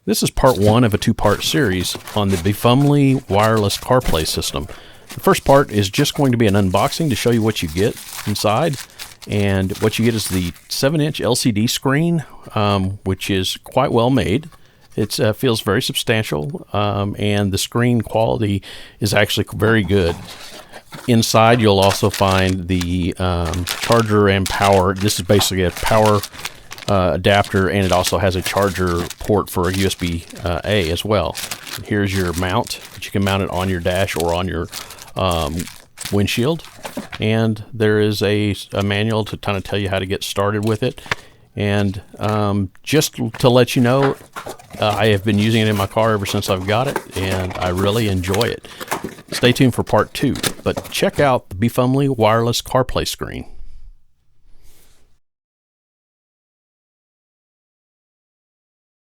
This is part one of a two-part series on the Befumly Wireless CarPlay system. The first part is just going to be an unboxing to show you what you get inside. And what you get is the 7-inch LCD screen, which is quite well made. It feels very substantial, and the screen quality is actually very good. Inside, you'll also find the charger and power. This is basically a power adapter, and it also has a charger port for a USB-A as well. Here's your mount, but you can mount it on your dash or on your windshield. And there is a manual to kind of tell you how to get started with it. And just to let you know, I have been using it in my car ever since I've got it, and I really enjoy it. Stay tuned for part two, but check out the Befumly Wireless CarPlay Screen.